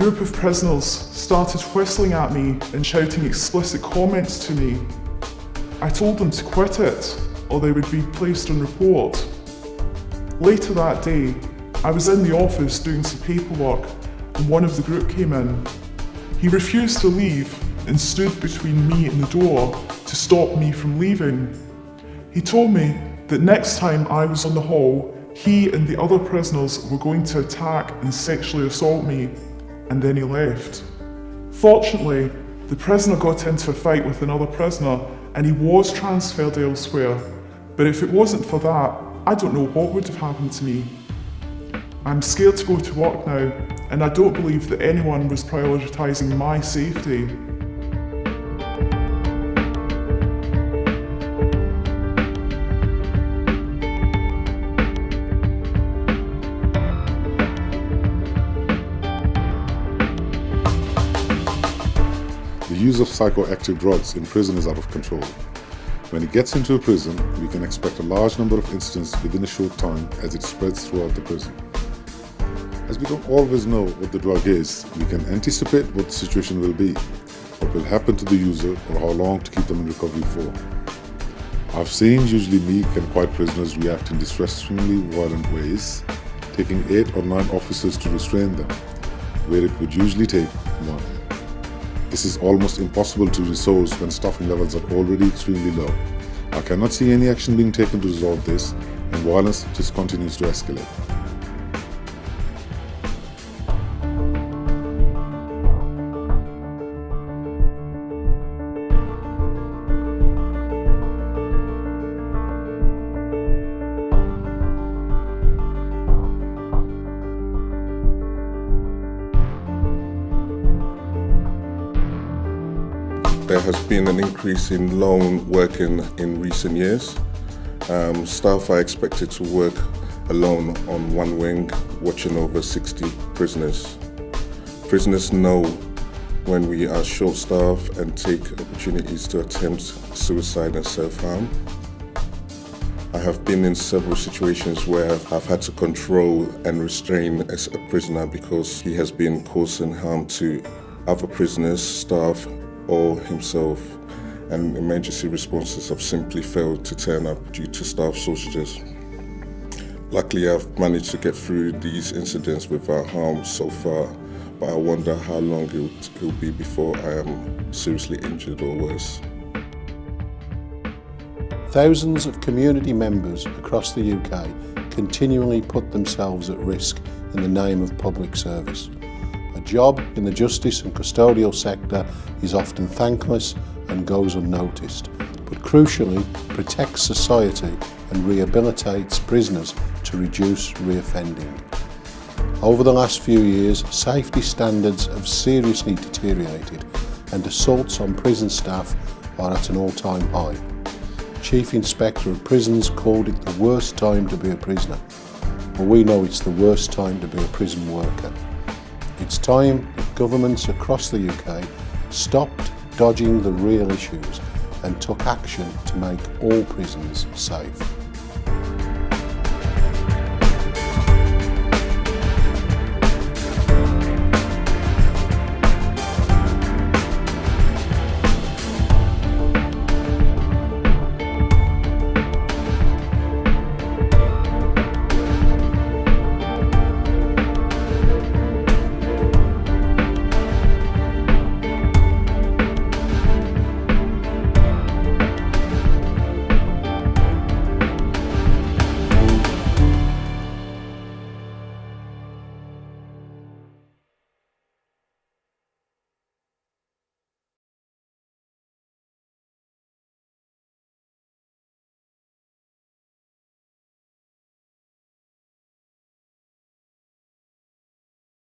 group of prisoners started whistling at me and shouting explicit comments to me. I told them to quit it, or they would be placed on report. Later that day, I was in the office doing some paperwork and one of the group came in. He refused to leave and stood between me and the door to stop me from leaving. He told me that next time I was on the hall, he and the other prisoners were going to attack and sexually assault me, and then he left. Fortunately, the prisoner got into a fight with another prisoner and he was transferred elsewhere, but if it wasn't for that, I don't know what would have happened to me. I'm scared to go to work now, and I don't believe that anyone was prioritising my safety. The use of psychoactive drugs in prison is out of control. When it gets into a prison, we can expect a large number of incidents within a short time as it spreads throughout the prison. As we don't always know what the drug is, we can anticipate what the situation will be, what will happen to the user, or how long to keep them in recovery for. I've seen usually meek and quiet prisoners react in distressingly violent ways, taking 8 or 9 officers to restrain them, where it would usually take 1. This is almost impossible to resource when staffing levels are already extremely low. I cannot see any action being taken to resolve this, and violence just continues to escalate. There has been an increase in lone working in recent years. Staff are expected to work alone on one wing, watching over 60 prisoners. Prisoners know when we are short-staffed and take opportunities to attempt suicide and self-harm. I have been in several situations where I've had to control and restrain a prisoner because he has been causing harm to other prisoners, staff, or himself, and emergency responses have simply failed to turn up due to staff shortages. Luckily, I've managed to get through these incidents without harm so far, but I wonder how long it will be before I am seriously injured or worse. Thousands of community members across the UK continually put themselves at risk in the name of public service. A job in the justice and custodial sector is often thankless and goes unnoticed, but crucially protects society and rehabilitates prisoners to reduce reoffending. Over the last few years, safety standards have seriously deteriorated and assaults on prison staff are at an all-time high. Chief Inspector of Prisons called it the worst time to be a prisoner, but we know it's the worst time to be a prison worker. It's time that governments across the UK stopped dodging the real issues and took action to make all prisons safe.